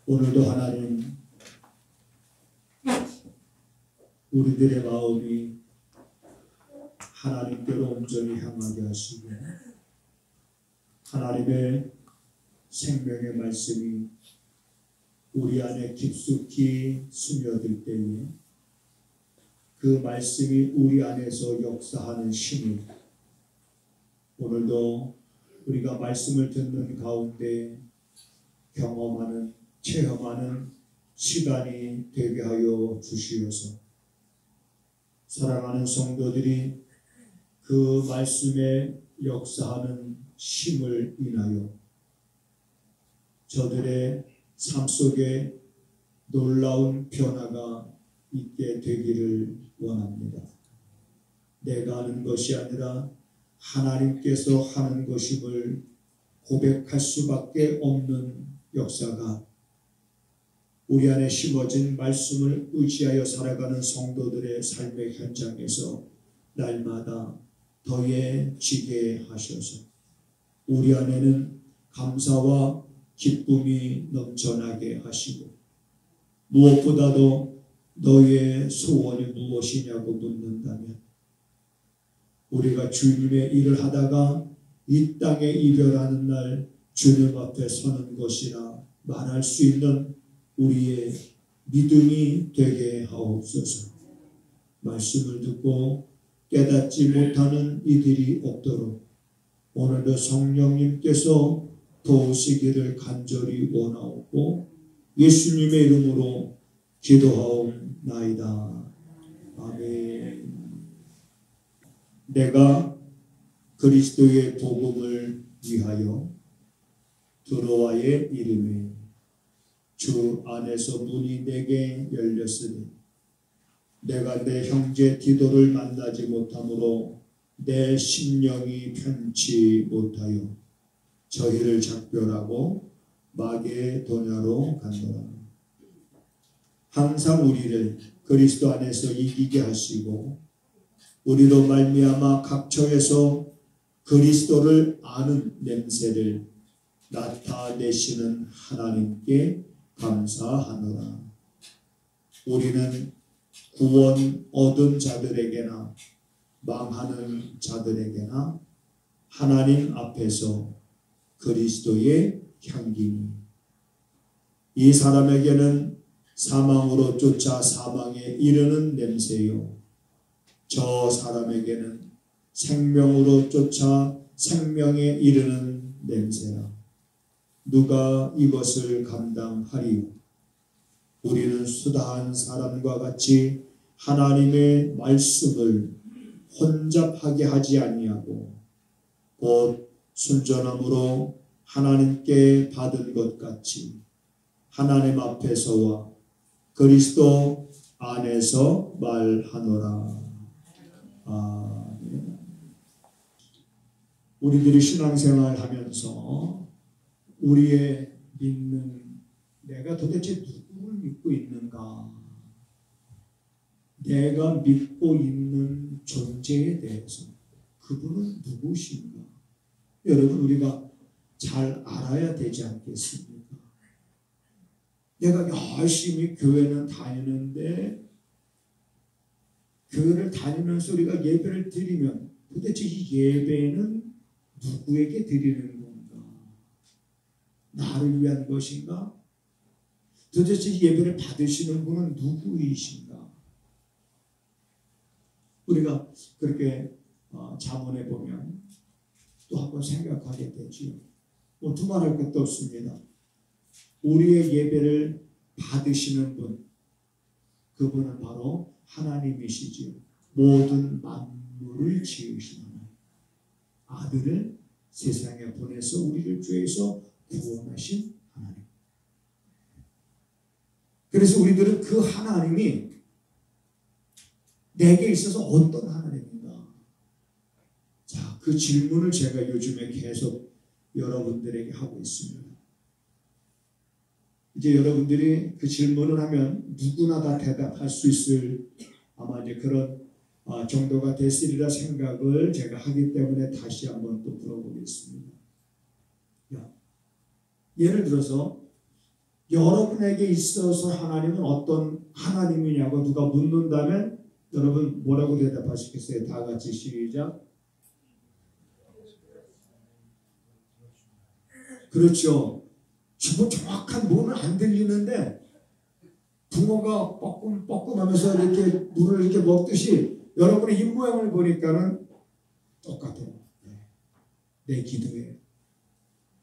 오늘도 하나님 우리들의 마음이 하나님께로 온전히 향하게 하시고 하나님의 생명의 말씀이 우리 안에 깊숙이 스며들 때에 그 말씀이 우리 안에서 역사하는 힘이 오늘도 우리가 말씀을 듣는 가운데 경험하는 체험하는 시간이 되게 하여 주시옵소서. 사랑하는 성도들이 그 말씀에 역사하는 힘을 인하여 저들의 삶 속에 놀라운 변화가 있게 되기를 원합니다. 내가 하는 것이 아니라 하나님께서 하는 것임을 고백할 수밖에 없는 역사가 우리 안에 심어진 말씀을 의지하여 살아가는 성도들의 삶의 현장에서 날마다 더해지게 하셔서 우리 안에는 감사와 기쁨이 넘쳐나게 하시고 무엇보다도 너의 소원이 무엇이냐고 묻는다면 우리가 주님의 일을 하다가 이 땅에 이별하는 날 주님 앞에 서는 것이라 말할 수 있는 우리의 믿음이 되게 하옵소서. 말씀을 듣고 깨닫지 못하는 이들이 없도록 오늘도 성령님께서 도우시기를 간절히 원하옵고 예수님의 이름으로 기도하옵나이다. 아멘. 내가 그리스도의 복음을 위하여 드로아의 이름에 주 안에서 문이 내게 열렸으니 내가 내 형제 디도를 만나지 못하므로 내 심령이 편치 못하여 저희를 작별하고 마게도냐로 간도다. 항상 우리를 그리스도 안에서 이기게 하시고 우리로 말미암아 각처에서 그리스도를 아는 냄새를 나타내시는 하나님께 감사하노라. 우리는 구원 얻은 자들에게나 망하는 자들에게나 하나님 앞에서 그리스도의 향기니 이 사람에게는 사망으로 쫓아 사망에 이르는 냄새요 저 사람에게는 생명으로 쫓아 생명에 이르는 냄새라. 누가 이것을 감당하리요? 우리는 수다한 사람과 같이 하나님의 말씀을 혼잡하게 하지 아니하고 곧 순전함으로 하나님께 받은 것 같이 하나님 앞에서와 그리스도 안에서 말하노라. 아멘. 우리들이 신앙생활 하면서 우리의 믿는 내가 도대체 누구를 믿고 있는가? 내가 믿고 있는 존재에 대해서 그분은 누구신가? 여러분 우리가 잘 알아야 되지 않겠습니까? 내가 열심히 교회는 다니는데 교회를 다니면서 우리가 예배를 드리면 도대체 이 예배는 누구에게 드리는 건가? 나를 위한 것인가? 도대체 이 예배를 받으시는 분은 누구이신가? 우리가 그렇게 잠언에 보면 또 한번 생각하게 되지요. 뭐 두말할 것도 없습니다. 우리의 예배를 받으시는 분, 그분은 바로 하나님이시지요. 모든 만물을 지으신 하나님, 아들을 세상에 보내서 우리를 죄에서 구원하신 하나님. 그래서 우리들은 그 하나님이 내게 있어서 어떤 하나님인가? 자, 그 질문을 제가 요즘에 계속 여러분들에게 하고 있습니다. 이제 여러분들이 그 질문을 하면 누구나 다 대답할 수 있을 아마 이제 그런 정도가 됐으리라 생각을 제가 하기 때문에 다시 한번 또 물어보겠습니다. 예를 들어서 여러분에게 있어서 하나님은 어떤 하나님이냐고 누가 묻는다면 여러분 뭐라고 대답하시겠어요? 다 같이 시작. 그렇죠. 정확한 뭐는 안 들리는데 붕어가 뻐끔뻐끔하면서 이렇게 물을 이렇게 먹듯이 여러분의 입 모양을 보니까는 똑같아요. 내 기도에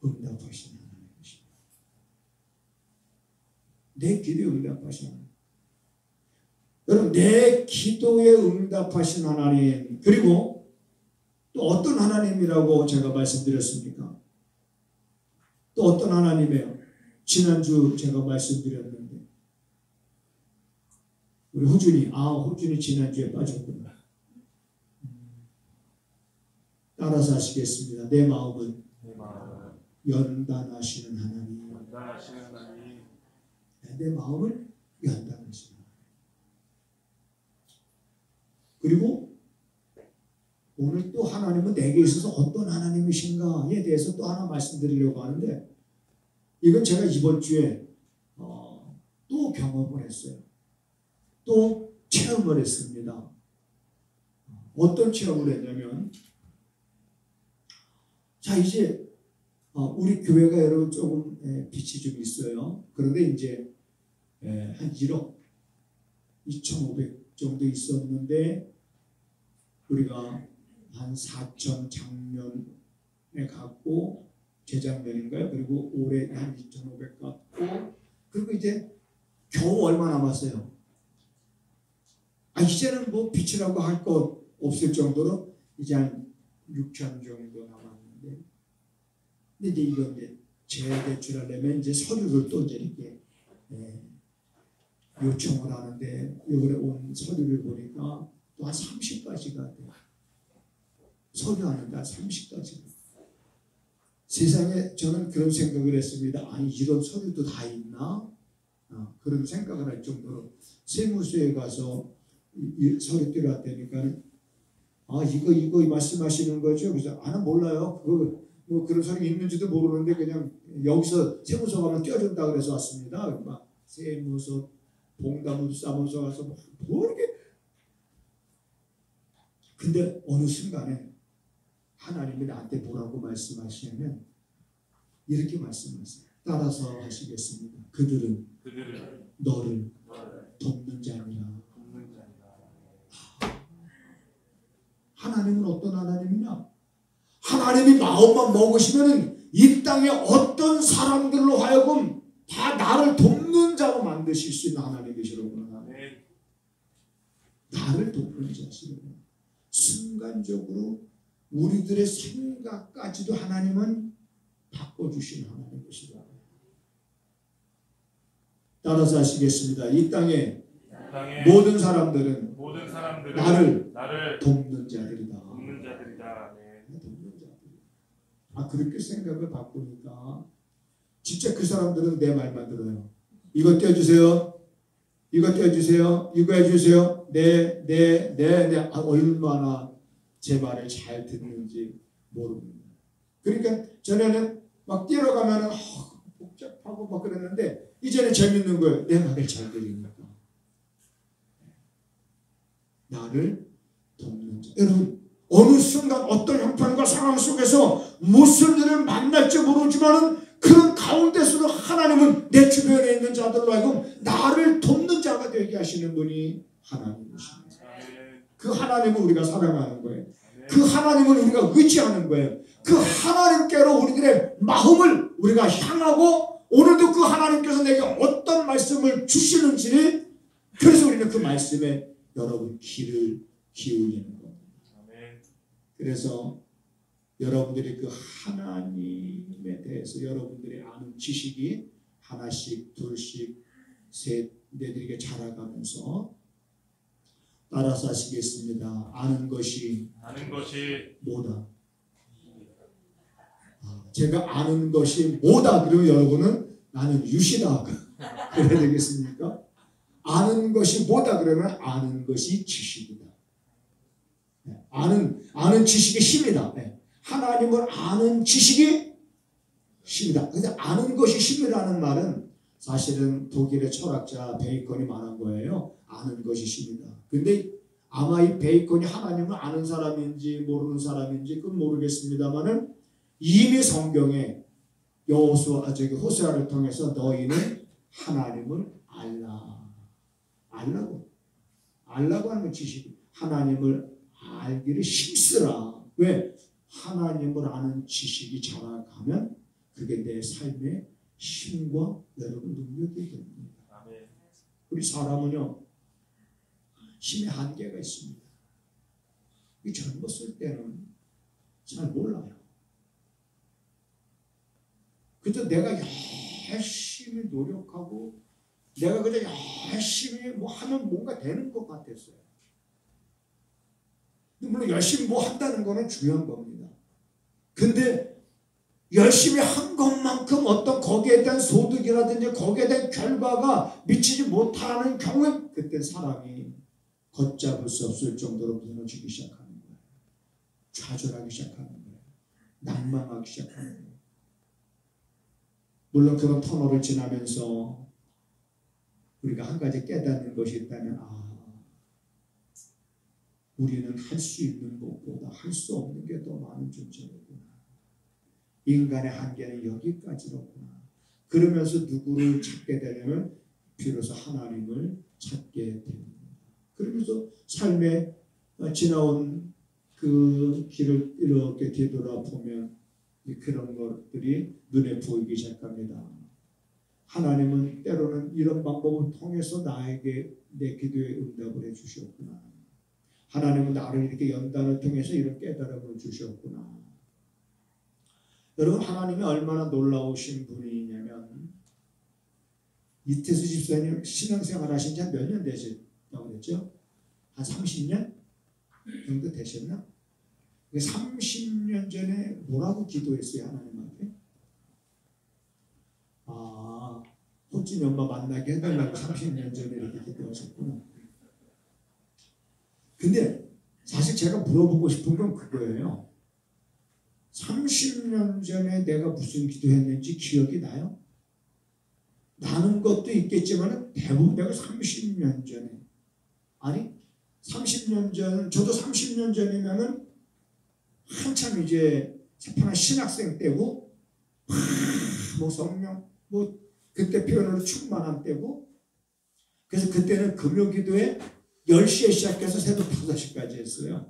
응답하시는 하나님이십니다. 내 기도에 응답하시는 하나님. 여러분 내 기도에 응답하신 하나님, 그리고 또 어떤 하나님이라고 제가 말씀드렸습니까? 또 어떤 하나님이에요? 지난주 제가 말씀드렸는데 우리 호준이 지난주에 빠졌구나. 따라서 하시겠습니다. 내 마음은 연단하시는 하나님. 내 마음을 연단하시는 하나님. 그리고 오늘 또 하나님은 내게 있어서 어떤 하나님이신가에 대해서 또 하나 말씀드리려고 하는데, 이건 제가 이번 주에 또 경험을 했어요. 또 체험을 했습니다. 어떤 체험을 했냐면, 자 이제 우리 교회가 여러분 조금 빛이 좀 있어요. 그런데 이제 한 1억 2,500 정도 있었는데 우리가 한 4천 작년에 갖고 재작년인가요? 그리고 올해 한 2,500 갖고, 그리고 이제 겨우 얼마 남았어요. 이제는 뭐 빛이라고 할 것 없을 정도로 이제 한 6천 정도 남았는데, 근데 이제 이거 이제 재대출하려면 이제 서류를 또 이제 이렇게 요청을 하는데, 이번에 온 서류를 보니까 또 한 30가지가 돼요. 서류하는데 한 30가지가. 세상에 저는 그런 생각을 했습니다. 아니 이런 서류도 다 있나? 그런 생각을 할 정도로 세무서에 가서 이 서류 떼어왔다니까 이거 말씀하시는 거죠? 그래서 나는 몰라요. 뭐 그런 서류 있는지도 모르는데 그냥 여기서 세무서 가면 떼어준다 그래서 왔습니다. 막 세무서 봉사무소 가서 뭐 이렇게. 근데 어느 순간에 하나님이 나한테 뭐라고 말씀하시냐면 이렇게 말씀하세요. 따라서 하시겠습니다. 그들은 너를 돕는 자니라. 하나님은 어떤 하나님이냐? 하나님이 마음만 먹으시면 이 땅에 어떤 사람들로 하여금 다 나를 돕는 자로 만드실 수 있는 하나님이시로구나. 나를 돕는 자시로구나. 순간적으로 우리들의 생각까지도 하나님은 바꿔주시는 하나님이시다. 따라서 하시겠습니다. 이 땅에 모든 사람들은 나를 돕는 자들이다. 돕는 자들이다. 그렇게 생각을 바꾸니까 진짜 그 사람들은 내 말만 들어요. 이거 떼어주세요. 이거 떼어주세요. 이거 해주세요. 네. 얼마나 제 말을 잘 듣는지 모릅니다. 그러니까 전에는 막 뛰어가면 복잡하고 막 그랬는데 이제는 재밌는 거예요. 내 말을 잘 들으니까. 나를 돕는 자. 여러분 어느 순간 어떤 형편과 상황 속에서 무슨 일을 만날지 모르지만은 그런 가운데서도 하나님은 내 주변에 있는 자들로 하여금 나를 돕는 자가 되게 하시는 분이 하나님이십니다. 그 하나님을 우리가 사랑하는 거예요. 그 하나님을 우리가 의지하는 거예요. 그 하나님께로 우리들의 마음을 우리가 향하고, 오늘도 그 하나님께서 내게 어떤 말씀을 주시는지, 그래서 우리는 그 말씀에 여러분 귀를 기울이는 겁니다. 그래서 여러분들이 그 하나님에 대해서 여러분들이 아는 지식이 하나씩 둘씩 셋 내들에게 자라가면서 따라서 하시겠습니다. 아는 것이 뭐다? 제가 아는 것이 뭐다 그러면 여러분은 나는 유시다 그래야 되겠습니까? 아는 것이 뭐다 그러면 아는 것이 지식이다. 아는 지식이 힘이다. 하나님을 아는 지식이 힘이다. 근데 아는 것이 힘이라는 말은 사실은 독일의 철학자 베이컨이 말한 거예요. 아는 것이 신이다. 근데 아마 이 베이컨이 하나님을 아는 사람인지 모르는 사람인지 그건 모르겠습니다만은 이미 성경에 호세아를 통해서 너희는 하나님을 알라고 하는 건 지식이 하나님을 알기를 힘쓰라. 왜? 하나님을 아는 지식이 자라가면 그게 내 삶의 힘과 여러분 능력이 됩니다. 아멘. 우리 사람은요 힘의 한계가 있습니다. 이 젊었을 때는 잘 몰라요. 그저 내가 열심히 노력하고 내가 그저 열심히 뭐 하면 뭔가 되는 것 같았어요. 물론 열심히 뭐 한다는 거는 중요한 겁니다. 근데 열심히 한 것만큼 어떤 거기에 대한 소득이라든지 거기에 대한 결과가 미치지 못하는 경우에 그때 사람이 걷잡을 수 없을 정도로 무너지기 시작하는 거예요. 좌절하기 시작하는 거예요. 낭망하기 시작하는 거예요. 물론 그런 터널을 지나면서 우리가 한 가지 깨닫는 것이 있다면 우리는 할 수 있는 것보다 할 수 없는 게 더 많은 존재로구나. 인간의 한계는 여기까지로구나. 그러면서 누구를 찾게 되려면 비로소 하나님을 찾게 됩니다. 그러면서 삶에 지나온 그 길을 이렇게 뒤돌아보면 그런 것들이 눈에 보이기 시작합니다. 하나님은 때로는 이런 방법을 통해서 나에게 내 기도에 응답을 해주셨구나. 하나님은 나를 이렇게 연단을 통해서 이런 깨달음을 주셨구나. 여러분 하나님이 얼마나 놀라우신 분이냐면 이태수 집사님 신앙생활 하신 지 한 몇 년 되셨다고 그랬죠? 한 30년 정도 되셨나? 30년 전에 뭐라고 기도했어요 하나님한테? 호진이 엄마 만나게 해달라고 30년 전에 이렇게 기도하셨구나. 근데 사실 제가 물어보고 싶은 건 그거예요. 30년 전에 내가 무슨 기도했는지 기억이 나요? 나는 것도 있겠지만 대부분 내가 30년 전에 30년 전 저도 30년 전이면은 한참 이제 새파란 신학생 때고 뭐 성령 뭐 그때 표현으로 충만한 때고 그래서 그때는 금요기도에 10시에 시작해서 새벽 5시까지 했어요.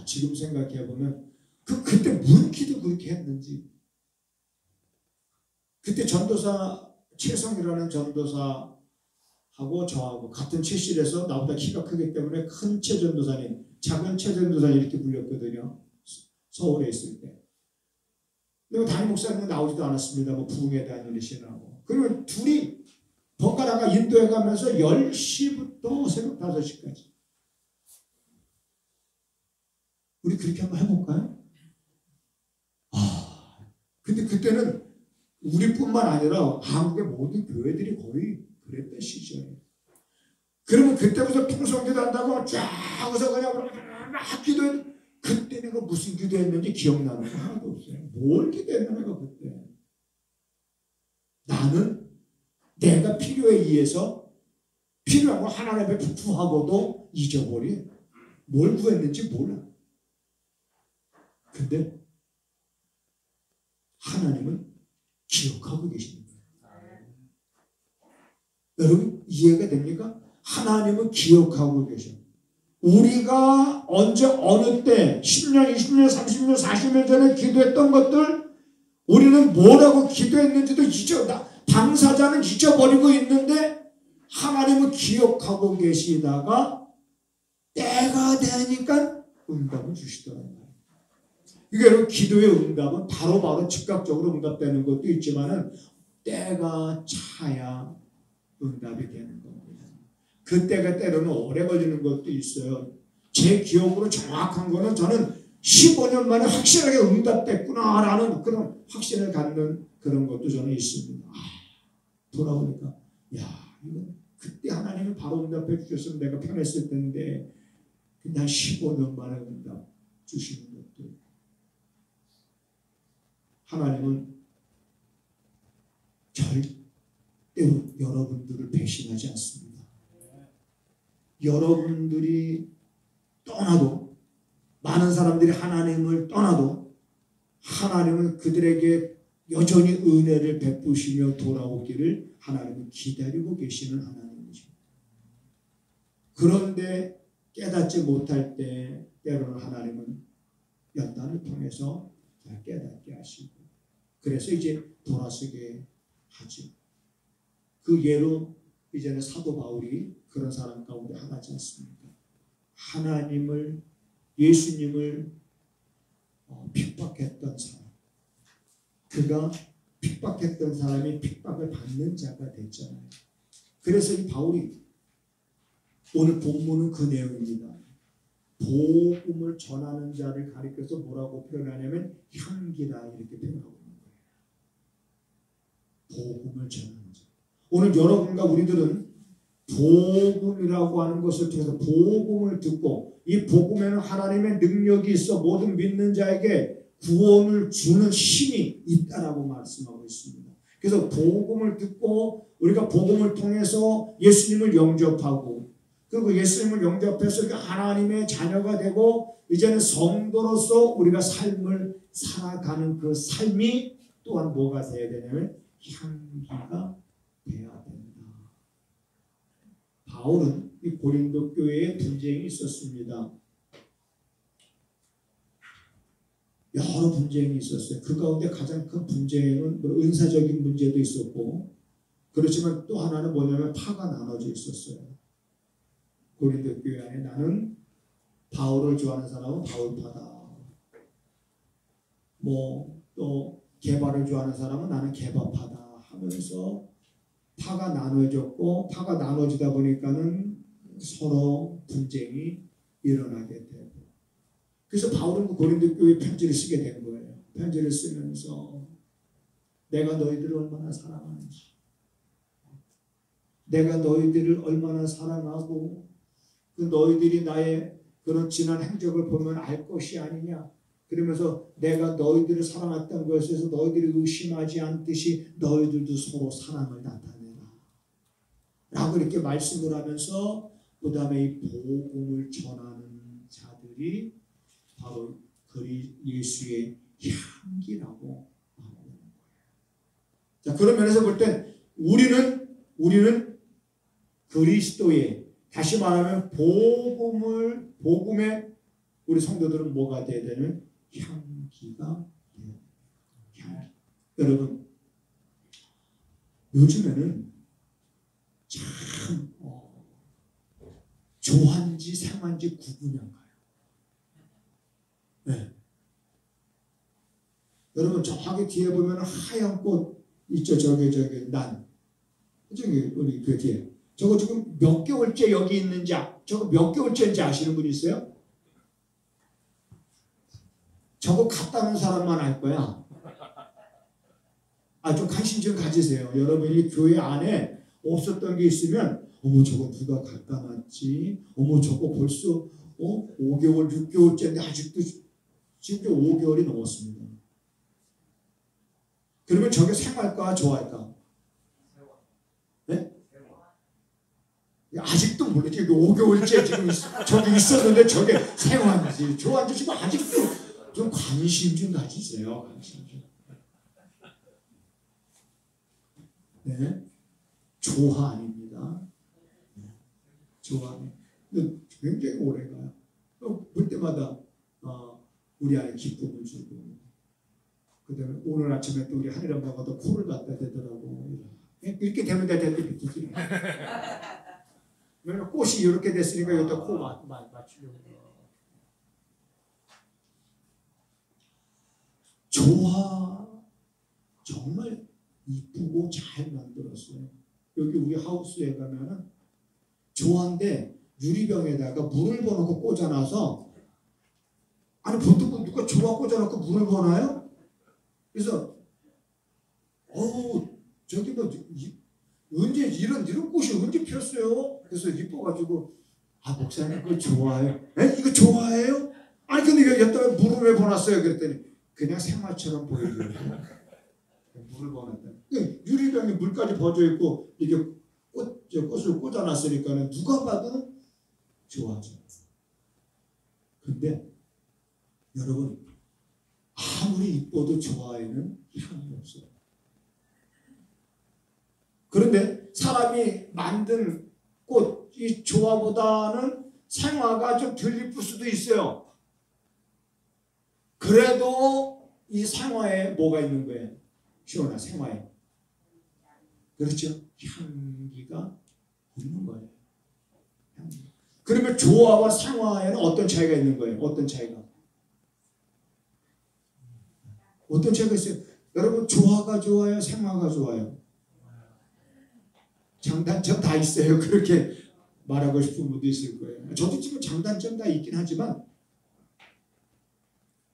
지금 생각해보면 그때 무슨 기도 그렇게 했는지 그때 전도사 최성이라는 전도사하고 저하고 같은 체실에서 나보다 키가 크기 때문에 큰 최전도사님 작은 최전도사님 이렇게 불렸거든요. 서울에 있을 때. 근데 담임 목사님은 나오지도 않았습니다. 뭐 부흥에 대한 일이시라고. 그리고 둘이 번갈아가 인도에 가면서 10시부터 새벽 5시까지. 우리 그렇게 한번 해볼까요? 근데 그때는 우리뿐만 아니라 한국의 모든 교회들이 거의 그랬던 시절이에요. 그러면 그때부터 통성기도 한다고 쫙 해서 그냥 막 기도해. 그때 내가 무슨 기도했는지 기억나는 거 하나도 없어요. 뭘 기도했나 내가 그때. 나는 내가 필요에 의해서 필요한 거 하나님 앞에 구하고도 잊어버린 뭘 구했는지 몰라. 근데 하나님은 기억하고 계십니다. 여러분 이해가 됩니까? 하나님은 기억하고 계셔. 우리가 언제 어느 때 10년, 20년, 30년, 40년 전에 기도했던 것들 우리는 뭐라고 기도했는지도 당사자는 잊어버리고 있는데 하나님은 기억하고 계시다가 때가 되니까 응답을 주시더라고요. 이게 여러분 기도의 응답은 바로바로 즉각적으로 응답되는 것도 있지만은 때가 차야 응답이 되는 겁니다. 그때가 때로는 오래 걸리는 것도 있어요. 제 기억으로 정확한 거는 저는 15년 만에 확실하게 응답됐구나라는 그런 확신을 갖는 그런 것도 저는 있습니다. 돌아오니까 이건 그때 하나님이 바로 응답해 주셨으면 내가 편했을 텐데 그냥 15년 만에 응답 주시는 것도 하나님은 여러분들을 배신하지 않습니다. 여러분들이 떠나도, 많은 사람들이 하나님을 떠나도 하나님은 그들에게 여전히 은혜를 베푸시며 돌아오기를 하나님은 기다리고 계시는 하나님이죠. 그런데 깨닫지 못할 때 때로는 하나님은 연단을 통해서 깨닫게 하시고, 그래서 이제 돌아서게 하죠. 그 예로 이제는 사도 바울이 그런 사람 가운데 하나지 않습니까? 하나님을, 예수님을 핍박했던 사람, 그가 핍박했던 사람이 핍박을 받는 자가 됐잖아요. 그래서 이 바울이, 오늘 본문은 그 내용입니다. 복음을 전하는 자를 가리켜서 뭐라고 표현하냐면 향기라 이렇게 표현하고 있는 거예요. 복음을 전하는 자. 오늘 여러분과 우리들은 복음이라고 하는 것을 통해서 복음을 듣고, 이 복음에는 하나님의 능력이 있어 모든 믿는 자에게 구원을 주는 힘이 있다라고 말씀하고 있습니다. 그래서 복음을 듣고 우리가 복음을 통해서 예수님을 영접하고, 그리고 예수님을 영접해서 하나님의 자녀가 되고 이제는 성도로서 우리가 삶을 살아가는 그 삶이 또한 뭐가 돼야 되냐면 향기가 돼야 된다. 바울은 이 고린도 교회에 분쟁이 있었습니다. 여러 분쟁이 있었어요. 그 가운데 가장 큰 분쟁은 은사적인 문제도 있었고, 그렇지만 또 하나는 뭐냐면 파가 나눠져 있었어요. 고린도 교회 안에 나는 바울을 좋아하는 사람은 바울파다. 또 게바를 좋아하는 사람은 나는 게바파다 하면서 파가 나눠졌고, 파가 나눠지다 보니까는 서로 분쟁이 일어나게 되고, 그래서 바울은 고린도 교회에 편지를 쓰게 된 거예요. 편지를 쓰면서 내가 너희들을 얼마나 사랑하는지, 내가 너희들을 얼마나 사랑하고 그 너희들이 나의 그런 지난 행적을 보면 알 것이 아니냐. 그러면서 내가 너희들을 사랑했던 것에서 너희들이 의심하지 않듯이 너희들도 서로 사랑을 나타내라 라고 이렇게 말씀을 하면서, 그 다음에 이 복음을 전하는 자들이 바로 예수의 향기라고 말하는 거예요. 자, 그런 면에서 볼 때 우리는 그리스도의, 다시 말하면 복음에 우리 성도들은 뭐가 돼야 되는? 향기가 돼야 돼요. 여러분, 요즘에는 참 좋아한지 상한지 구분이 안 가요. 네. 여러분, 저기 뒤에 보면 하얀 꽃 있죠? 저기 우리 그 뒤에. 저거 지금 몇 개월째 여기 있는지, 저거 몇 개월째인지 아시는 분 있어요? 저거 갔다 온 사람만 알 거야. 좀 관심 좀 가지세요. 여러분이 교회 안에 없었던 게 있으면, 어머 저거 누가 갖다 놨지? 어머 저거 벌써 5개월, 6개월째인데 아직도 지금 5개월이 넘었습니다. 그러면 저게 생활까 좋아할까? 네? 아직도 모르지. 5개월째 지금 저기 있었는데 저게 생활인지 좋아하는지 지금 아직도 좀 관심 좀 가지세요. 관심 좀. 네? 조화 아닙니다. 네. 조화. 근데 굉장히 오래 가요. 볼 때마다 우리 안에 기쁨을 주고, 그 다음에 오늘 아침에 또 우리 하늘 엄마가 또 코를 갖다 대더라고. 이렇게 되면 되는데 비키지. 왜냐면 꽃이 이렇게 됐으니까 여기다 코 맞추려고. 조화 정말 이쁘고 잘 만들었어요. 여기 우리 하우스에 가면은 조화인데 유리병에다가 물을 부어놓고 꽂아놔서, 아니 보통 누가 조화 꽂아놓고 물을 부어놔요? 그래서 저기 언제 이런 꽃이 언제 피었어요? 그래서 이뻐가지고 목사님 그거 좋아해요. 에? 이거 좋아해요? 아니 근데 여기다가 물을 왜 부어놨어요? 그랬더니 그냥 생화처럼 보여줘요. 물을 보냈다. 유리병에 물까지 버져 있고 이게 꽃을 꽂아놨으니까는 누가 봐도 좋아져. 근데 여러분 아무리 이뻐도 좋아에는 향이 없어요. 그런데 사람이 만든 꽃, 이 조화보다는 생화가 좀 덜 이쁠 수도 있어요. 그래도 이 생화에 뭐가 있는 거예요? 시원한 생화에. 그렇죠? 향기가 있는 거예요. 향기. 그러면 조화와 생화에는 어떤 차이가 있는 거예요? 어떤 차이가? 어떤 차이가 있어요? 여러분 조화가 좋아요? 생화가 좋아요? 장단점 다 있어요. 그렇게 말하고 싶은 분도 있을 거예요. 저도 지금 장단점 다 있긴 하지만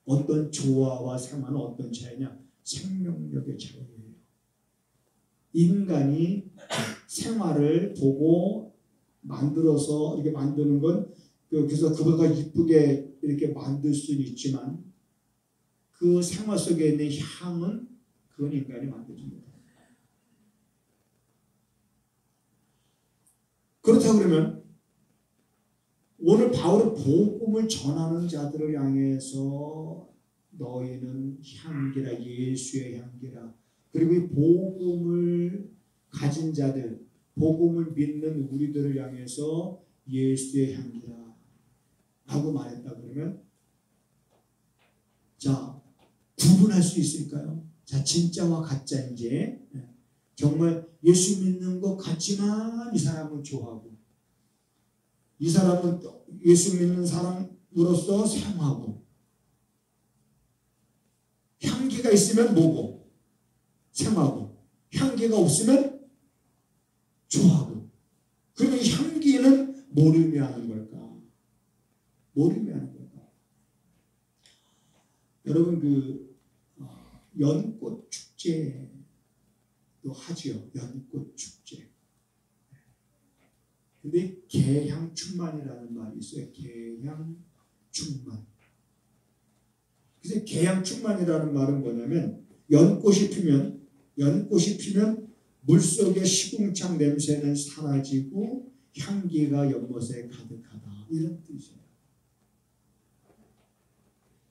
어떤 조화와 생화는 어떤 차이냐? 생명력의 차이예요. 인간이 생화를 보고 만들어서 이렇게 만드는 건 그래서 그보다 이쁘게 이렇게 만들 수는 있지만 그 생화 속에 있는 향은 그건 인간이 만들어줍니다. 그렇다고 그러면 오늘 바울은 복음을 전하는 자들을 향해서 너희는 향기라, 예수의 향기라. 그리고 이 복음을 가진 자들, 복음을 믿는 우리들을 향해서 예수의 향기라 라고 말했다 그러면 자, 구분할 수 있을까요? 자, 진짜와 가짜인지. 정말 예수 믿는 것 같지만 이 사람은 좋아하고 이 사람은 예수 믿는 사람으로서 생하고 향기가 있으면 뭐고? 생하고 향기가 없으면 좋아하고. 그러면 이 향기는 뭘 의미하는 걸까? 뭘 의미하는 걸까? 여러분 연꽃 축제도 하지요. 연꽃 축제. 근데 개향충만이라는 말이 있어요. 개향충만. 그래서 개향충만이라는 말은 뭐냐면 연꽃이 피면 물속의 시궁창 냄새는 사라지고 향기가 연못에 가득하다. 이런 뜻이에요.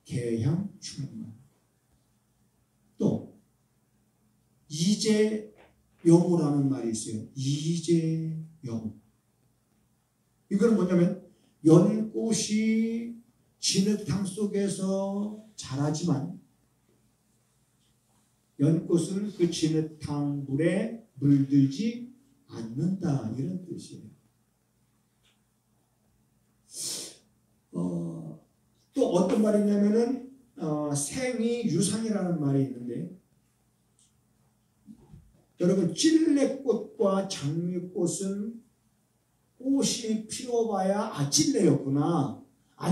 개향충만. 또 이재여모라는 말이 있어요. 이재여모. 이건 뭐냐면 연꽃이 진흙탕 속에서 자라지만 연꽃은 그 진흙탕 물에 물들지 않는다. 이런 뜻이에요. 또 어떤 말이 있냐면은 생이 유상이라는 말이 있는데 여러분 찔레꽃과 장미꽃은 꽃이 피어봐야 찔레였구나,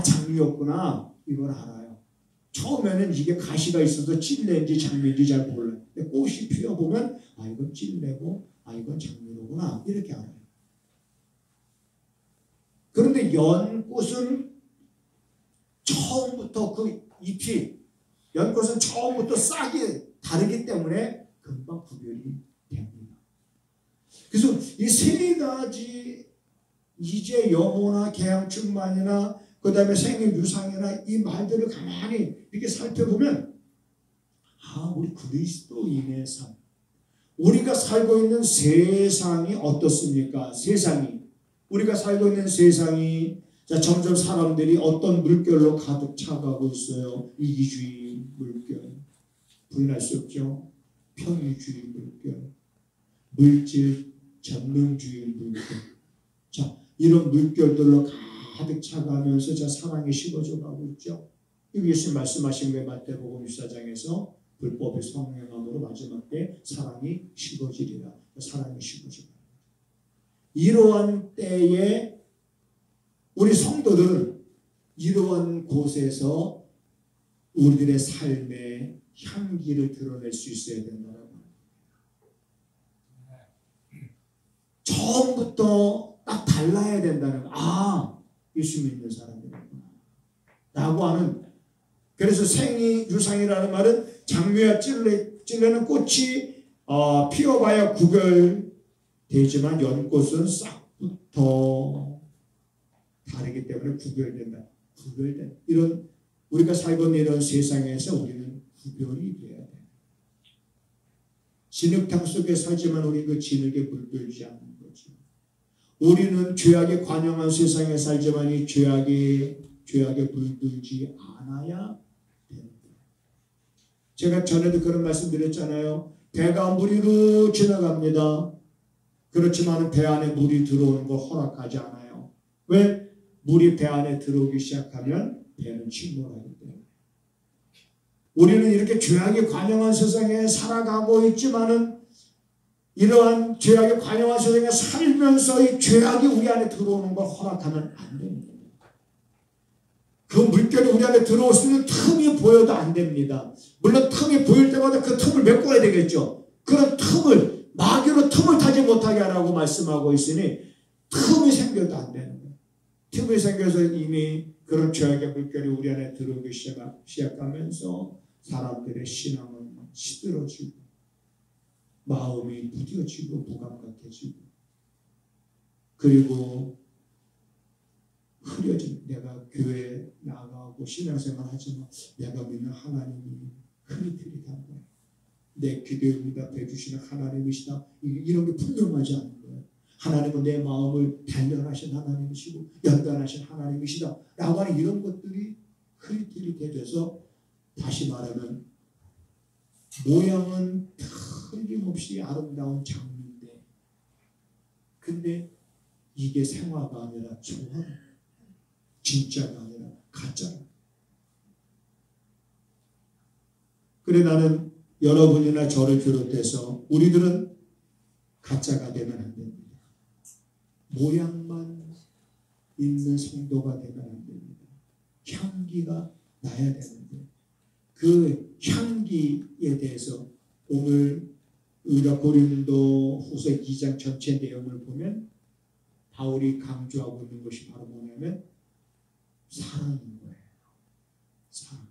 장미였구나 이걸 알아요. 처음에는 이게 가시가 있어서 찔레인지 장미인지 잘 몰라요. 근데 꽃이 피어보면 이건 찔레고 이건 장미로구나 이렇게 알아요. 그런데 연꽃은 처음부터 그 잎이 연꽃은 처음부터 싹이 다르기 때문에 금방 구별이 됩니다. 그래서 이 세 가지 이재여모나 개향충만이나 그 다음에 생일유상이나 이 말들을 가만히 이렇게 살펴보면 우리 그리스도인의 삶, 우리가 살고 있는 세상이 어떻습니까? 우리가 살고 있는 세상이 점점 사람들이 어떤 물결로 가득 차가고 있어요. 이기주의 물결, 부인할 수 없죠. 편의주의 물결, 물질 전능주의 물결. 이런 물결들로 가득 차가면서 사랑이 식어져 가고 있죠. 예수님 말씀하신 게 마태복음 14장에서 불법의 성행함으로 마지막 때 사랑이 식어지리라. 사랑이 식어지리라. 이러한 때에 우리 성도들은 이러한 곳에서 우리들의 삶의 향기를 드러낼 수 있어야 된다는 말입니다. 처음부터 딱 달라야 된다는 예수 믿는 사람들이구나 라고 하는. 그래서 생이 유상이라는 말은 장미와 찔레는 꽃이 피어봐야 구별되지만 연꽃은 싹부터 다르기 때문에 구별된다. 구별된 이런 우리가 살고 있는 이런 세상에서 우리는 구별이 돼야 돼. 진흙탕 속에 살지만 우리 그 진흙에 물들지 않는 거지. 우리는 죄악에 관영한 세상에 살지만 이 죄악에 물들지 않아야 되는 거예요. 제가 전에도 그런 말씀 드렸잖아요. 배가 물 위로 지나갑니다. 그렇지만 배 안에 물이 들어오는 걸 허락하지 않아요. 왜? 물이 배 안에 들어오기 시작하면 배는 침몰하기 때문에. 우리는 이렇게 죄악에 관영한 세상에 살아가고 있지만은 이러한 죄악에 관영한 세상에 살면서 이 죄악이 우리 안에 들어오는 걸 허락하면 안 됩니다. 그 물결이 우리 안에 들어올 수 있는 틈이 보여도 안 됩니다. 물론 틈이 보일 때마다 그 틈을 메꿔야 되겠죠. 그런 틈을 마귀로 틈을 타지 못하게 하라고 말씀하고 있으니 틈이 생겨도 안 되는 거예요. 틈이 생겨서 이미 그런 죄악의 물결이 우리 안에 들어오기 시작하면서 사람들의 신앙은 시들어지고 마음이 무뎌지고 무감각해지고 그리고 흐려진 내가 교회에 나가고 신앙생활 하지만 내가 믿는 하나님이 흐릿흐릿한 거예요. 내 기도에 응답해 주시는 하나님이시다. 이런 게 분명하지 않은 거예요. 하나님은 내 마음을 단련하신 하나님이시고 연단하신 하나님이시다 라고 하는 이런 것들이 흐릿흐릿해져서 다시 말하면 모양은 틀림없이 아름다운 장미인데 근데 이게 생화가 아니라 조화, 진짜가 아니라 가짜다. 그래 나는 여러분이나 저를 비롯해서 우리들은 가짜가 되면 안 됩니다. 모양만 있는 성도가 되면 안 됩니다. 향기가 나야 되는데 그 향기에 대해서 오늘 우리가 고린도 후서 2장 전체 내용을 보면 바울이 강조하고 있는 것이 바로 뭐냐면 사랑인 거예요. 사랑.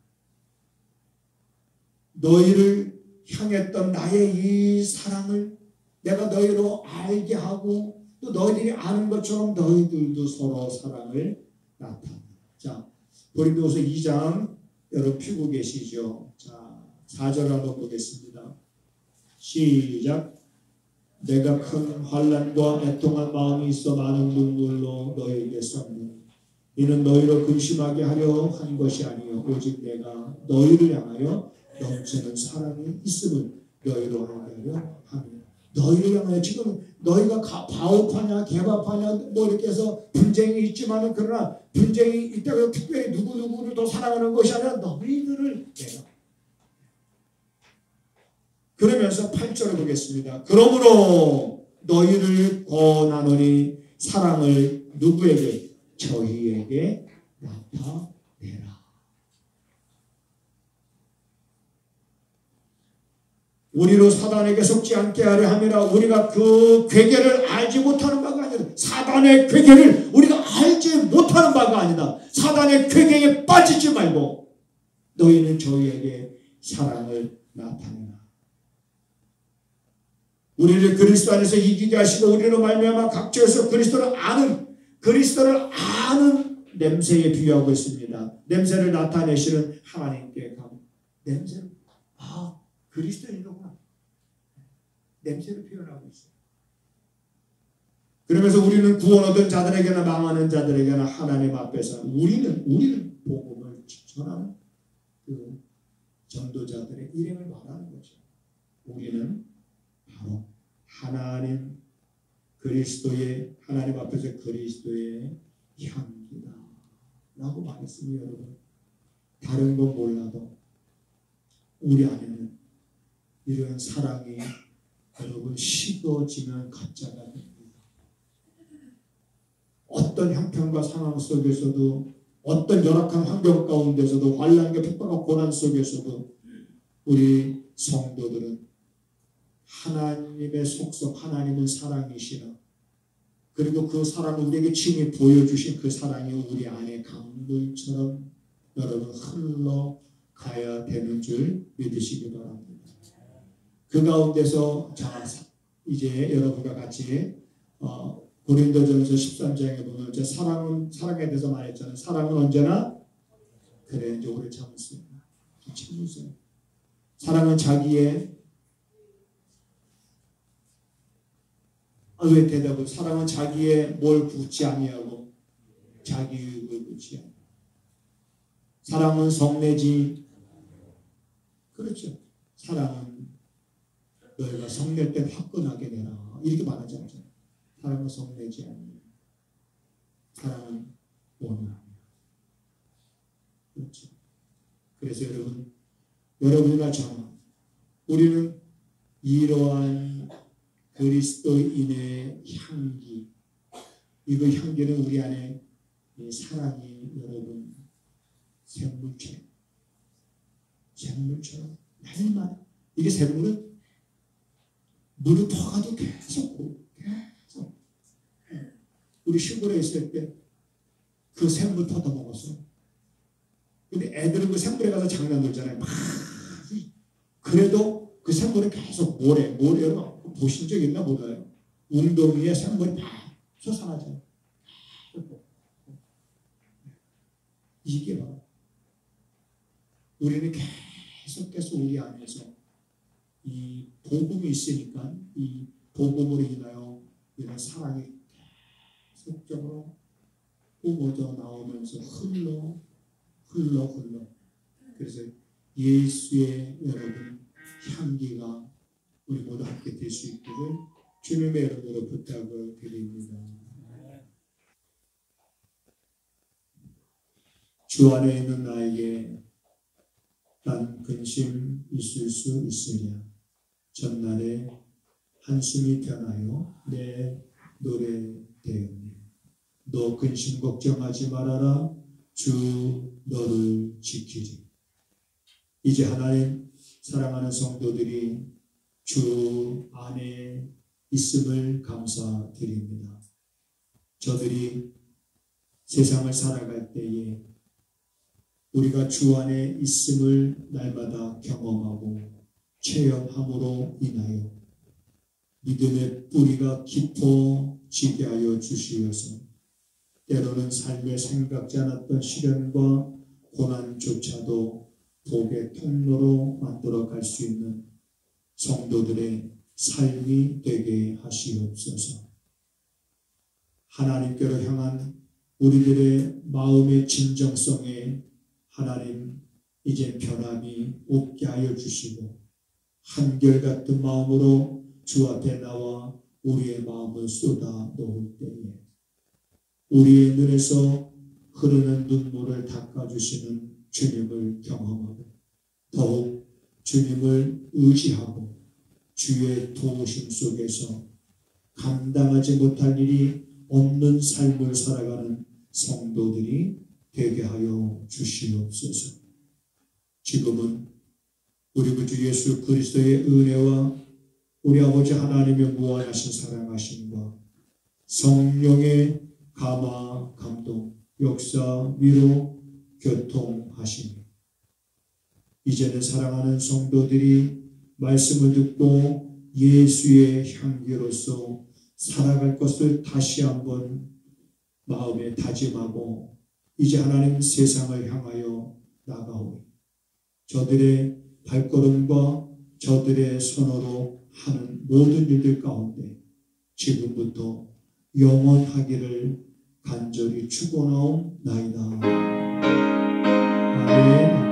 너희를 향했던 나의 이 사랑을 내가 너희로 알게 하고 또 너희들이 아는 것처럼 너희들도 서로 사랑을 나타내. 자, 고린도후서 2장 여러분 펴고 계시죠? 자, 4절 한번 보겠습니다. 시작. 내가 큰 환난과 애통한 마음이 있어 많은 눈물로 너희에게 썼네. 이는 너희로 근심하게 하려 한 것이 아니요 오직 내가 너희를 향하여 넘치는 사랑이 있음을 너희로 알게 하려 합니다. 너희를 향하여 지금 너희가 바우파냐 개바파냐 뭐 이렇게 해서 분쟁이 있지만은 그러나 분쟁이 있다고 해서 특별히 누구누구를 더 사랑하는 것이 아니라 너희들을 내가. 그러면서 8절을 보겠습니다. 그러므로 너희를 권하노니 사랑을 누구에게? 저희에게 나타내라. 우리로 사단에게 속지 않게 하려 함이라. 우리가 그 괴계를 알지 못하는 바가 아니라 사단의 괴계를 우리가 알지 못하는 바가 아니다. 사단의 괴계에 빠지지 말고 너희는 저희에게 사랑을 나타내라. 우리를 그리스도 안에서 이기게 하시고 우리로 말미암아 각처에서 그리스도를 아는 냄새에 비유하고 있습니다. 냄새를 나타내시는 하나님께 냄새를 그리스도인이구나. 냄새를 표현하고 있어요. 그러면서 우리는 구원 얻은 자들에게나 망하는 자들에게나 하나님 앞에서 우리는 복음을 전하는 그 전도자들의 일행을 말하는 거죠. 우리는 바로 하나님 앞에서 그리스도의 향기다 라고 말했습니다. 여러분 다른 건 몰라도 우리 안에는 이런 사랑이 여러분 식어지면 가짜가 됩니다. 어떤 형편과 상황 속에서도 어떤 열악한 환경 가운데서도 환난과 핍박과 고난 속에서도 우리 성도들은 하나님의 속성, 하나님은 사랑이시라. 그리고 그 사랑을 우리에게 친히 보여주신 그 사랑이 우리 안에 강물처럼 여러분 흘러 가야 되는 줄 믿으시기 바랍니다. 그 가운데서 자 이제 여러분과 같이 고린도전서 13장에 보면 사랑에 대해서 말했잖아요. 사랑은 언제나 그래 이제 오래 참으세요. 참으세요. 사랑은 자기의 왜 대답을 사랑은 자기의 뭘 굳지 아니하고 자기 의를 굳지 아니하고 사랑은 성내지 그렇죠. 사랑은 너희가 성낼 때 화끈하게 내라 이렇게 말하지 않잖아요. 사랑은 성내지 아니하고 사랑은 원하며 그렇죠. 그래서 여러분이나 저나 우리는 이러한 그리스도인의 향기 이거 향기는 우리 안에 사랑이 여러분 샘물처럼 날마다 이게 샘물은 물을 퍼가도 계속 우리 시골에 있을 때 그 샘물 퍼다 먹었어. 근데 애들은 그 샘물에 가서 장난 놀잖아요. 막 그래도 그 샘물은 계속 모래로 보신 적 있나 몰라요. 웅덩이에 샘물이 막 솟아나잖아요. 이게 바로 우리는 계속해서 우리 안에서 이 복음이 있으니까 이 복음으로 인하여 이런 사랑이 계속적으로 뿜어져 나오면서 흘러 그래서 예수의 여러분 향기가 우리 모두 함께 될 수 있기를 주님의 이름으로 부탁을 드립니다. 주 안에 있는 나에게 난 근심 있을 수 있으랴. 전날에 한숨이 편하여 내 노래 되었네. 너 근심 걱정하지 말아라. 주 너를 지키리. 이제 하나님 사랑하는 성도들이 주 안에 있음을 감사드립니다. 저들이 세상을 살아갈 때에 우리가 주 안에 있음을 날마다 경험하고 체험함으로 인하여 믿음의 뿌리가 깊어지게 하여 주시어서 때로는 삶에 생각지 않았던 시련과 고난조차도 복의 통로로 만들어 갈 수 있는 성도들의 삶이 되게 하시옵소서. 하나님께로 향한 우리들의 마음의 진정성에 하나님 이제 변함이 없게 하여 주시고 한결같은 마음으로 주 앞에 나와 우리의 마음을 쏟아 놓을 때에 우리의 눈에서 흐르는 눈물을 닦아주시는 주님을 경험하고 더욱 주님을 의지하고 주의 도우심 속에서 감당하지 못할 일이 없는 삶을 살아가는 성도들이 되게 하여 주시옵소서. 지금은 우리 구주 예수 그리스도의 은혜와 우리 아버지 하나님의 무한하신 사랑하심과 성령의 감화, 감동, 역사, 위로, 교통하심이 이제는 사랑하는 성도들이 말씀을 듣고 예수의 향기로서 살아갈 것을 다시 한번 마음에 다짐하고 이제 하나님 세상을 향하여 나가오니 저들의 발걸음과 저들의 손으로 하는 모든 일들 가운데 지금부터 영원하기를 간절히 축원하옵나이다. 아멘.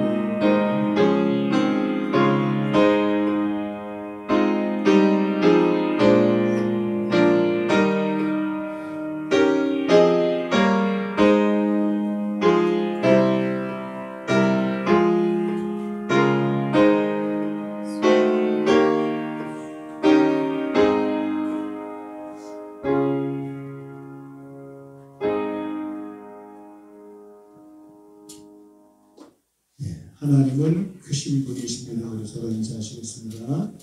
하나님은 크신 분이십니다. 우리 서로 인사하시겠습니다.